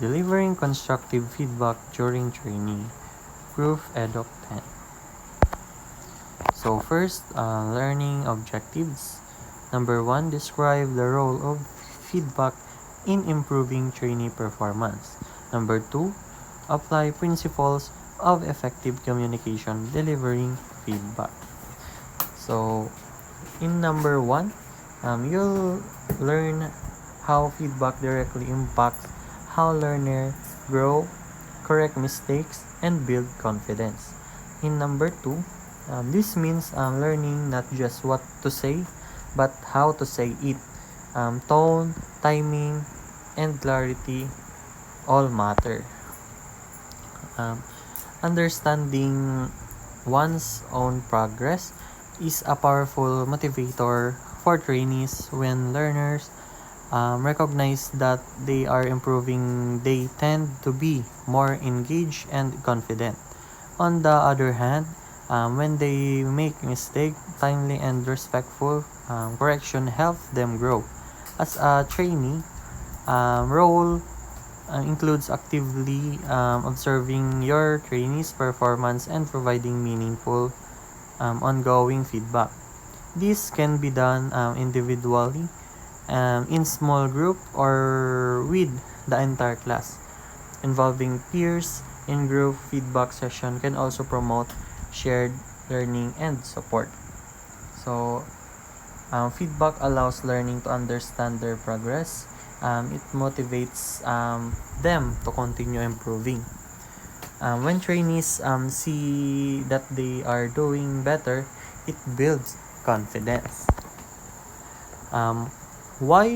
delivering constructive feedback during training. Proof EDOC 10. So first, learning objectives. Number 1, describe the role of feedback in improving trainee performance. Number 2, apply principles of effective communication delivering feedback. So in number 1, you'll learn how feedback directly impacts how learners grow, correct mistakes, and build confidence. In number 2, this means learning not just what to say, but how to say it. Tone, timing, and clarity all matter. Understanding one's own progress is a powerful motivator for trainees. When learners recognize that they are improving, they tend to be more engaged and confident. On the other hand, when they make mistake, timely and respectful correction help them grow. As a trainee, role includes actively observing your trainees' performance and providing meaningful ongoing feedback. This can be done individually, in small group, or with the entire class. Involving peers in group feedback session can also promote shared learning and support. So, feedback allows learning to understand their progress. It motivates them to continue improving. When trainees see that they are doing better, it builds confidence. Why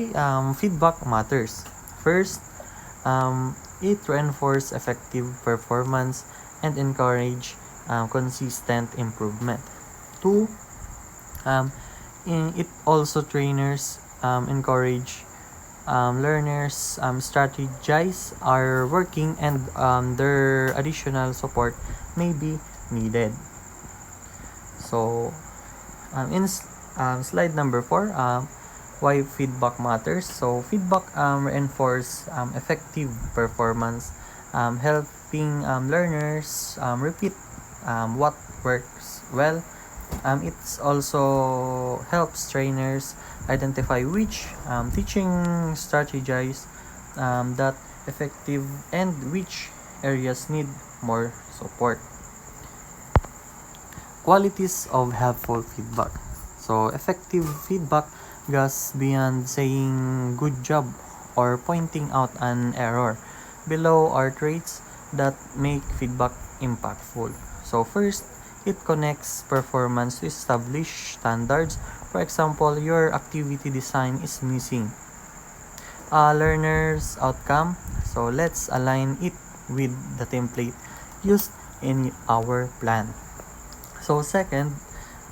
feedback matters? First, it reinforces effective performance and encourage consistent improvement. 2, it also trainers encourage learners strategize are working, and their additional support may be needed. So in slide number 4, why feedback matters. So feedback reinforce effective performance, helping learners repeat what works well. It also helps trainers identify which teaching strategies that effective and which areas need more support. Qualities of helpful feedback. So effective feedback goes beyond saying good job or pointing out an error. Below are traits that make feedback impactful. So first, it connects performance to established standards. For example, your activity design is missing a learner's outcome, so let's align it with the template used in our plan. So second,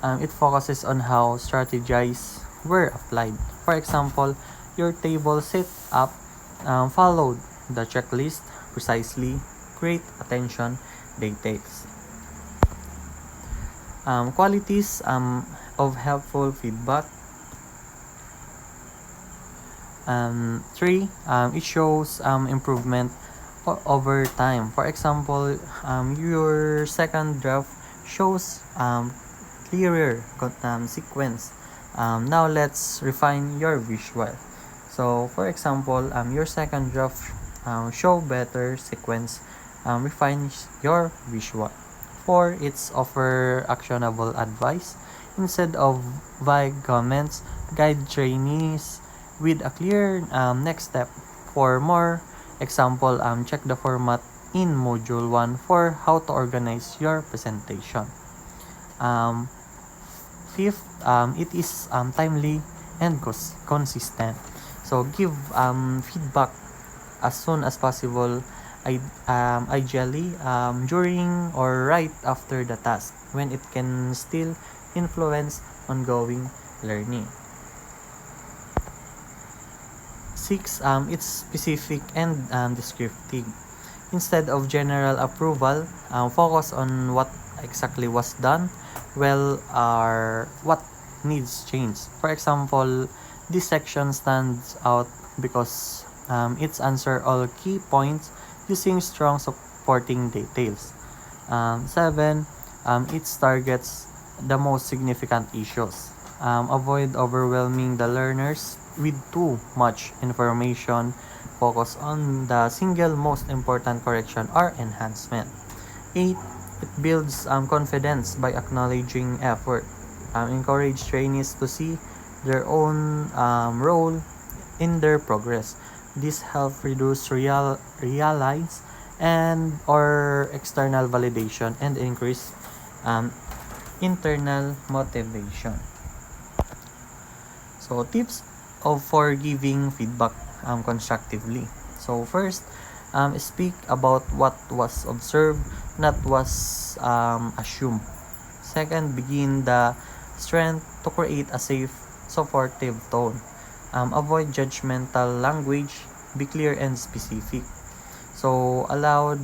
it focuses on how strategies were applied. For example, your table set up followed the checklist precisely. Great attention they takes. Qualities of helpful feedback. 3, it shows improvement over time. For example, your second draft shows clearer sequence. Now let's refine your visual. So for example, your second draft show better sequence, refines your visual. 4, it's offer actionable advice. Instead of vague comments, guide trainees with a clear next step. For more example, check the format in Module 1 for how to organize your presentation. 5th, it is timely and consistent. So give feedback as soon as possible, ideally during or right after the task, when it can still influence ongoing learning. 6, it's specific and descriptive. Instead of general approval, focus on what exactly was done well or what needs change. For example, this section stands out because It's answer all key points using strong supporting details. 7. It targets the most significant issues. Avoid overwhelming the learners with too much information. Focus on the single most important correction or enhancement. 8. It builds confidence by acknowledging effort. Encourage trainees to see their own role in their progress. This helps reduce realize and or external validation and increase um, internal motivation. So tips for giving feedback constructively. So first, speak about what was observed, not was assumed. Second, begin the strength to create a safe, supportive tone. Avoid judgmental language, be clear and specific. So allow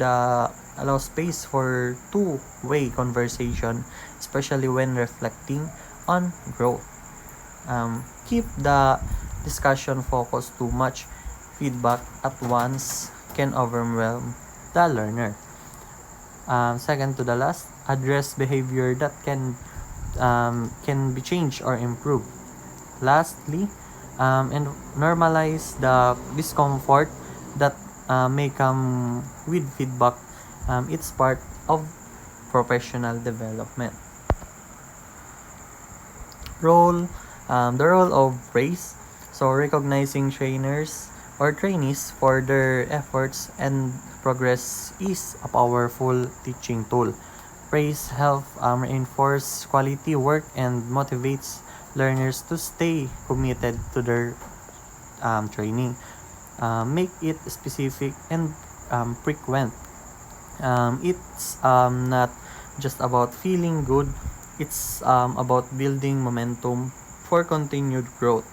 space for two-way conversation, especially when reflecting on growth. Keep the discussion focused. Too much feedback at once can overwhelm the learner. Second to the last, address behavior that can be changed or improved. Lastly, and normalize the discomfort that may come with feedback. It's part of professional development. Role, the role of praise. So recognizing trainers or trainees for their efforts and progress is a powerful teaching tool. Praise helps reinforce quality work and motivates learners to stay committed to their training. Make it specific and frequent. It's not just about feeling good, it's about building momentum for continued growth.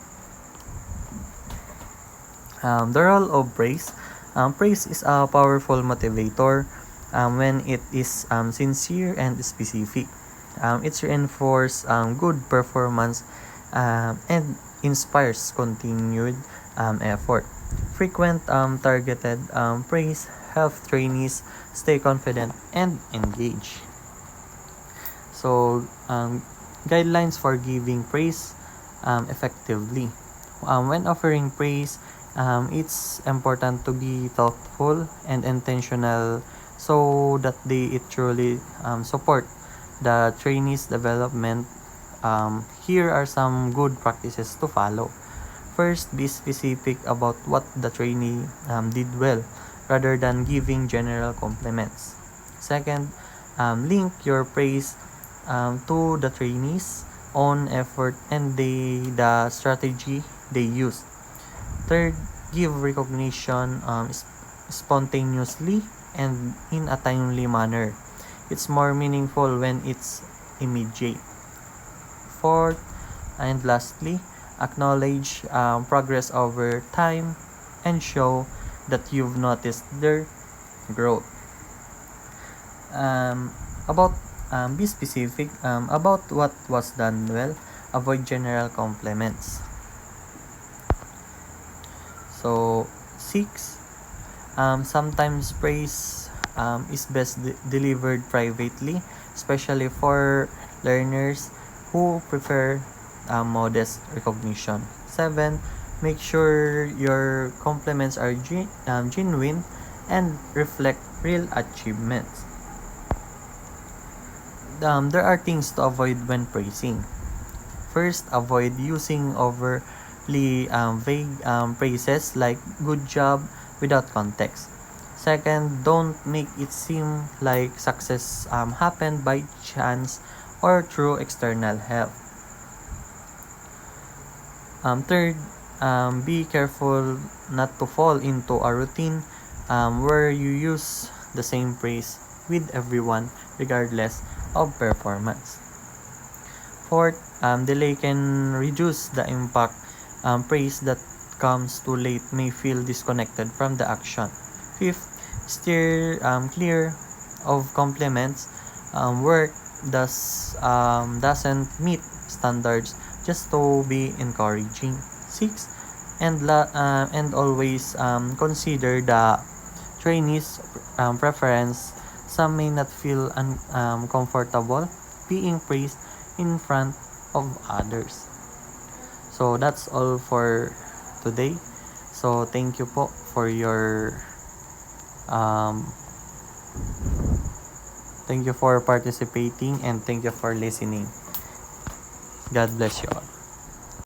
The role of praise. Praise is a powerful motivator when it is sincere and specific. It reinforces good performance and inspires continued effort. Frequent targeted praise helps trainees stay confident and engaged. So, guidelines for giving praise effectively. When offering praise, it's important to be thoughtful and intentional so that it truly support the trainees' development. Here are some good practices to follow. First, be specific about what the trainee did well rather than giving general compliments. Second, link your praise to the trainees' own effort and the strategy they use. Third, give recognition spontaneously and in a timely manner. It's more meaningful when it's immediate. Fourth, and lastly, acknowledge progress over time and show that you've noticed their growth. About Be specific about what was done well. Avoid general compliments. So 6. Sometimes praise is best delivered privately, especially for learners who prefer modest recognition. 7. Make sure your compliments are genuine and reflect real achievements. There are things to avoid when praising. First, avoid using overly vague phrases like good job without context. Second, don't make it seem like success happened by chance or through external help. Third, be careful not to fall into a routine where you use the same praise with everyone regardless of performance. Fourth, delay can reduce the impact. Praise that comes too late may feel disconnected from the action. Fifth, steer clear of compliments. Work doesn't meet standards just to be encouraging. 6. and always consider the trainees' preference. Some may not feel comfortable being praised in front of others. So that's all for today. So thank you po for your um, thank you for participating and thank you for listening. God bless you all.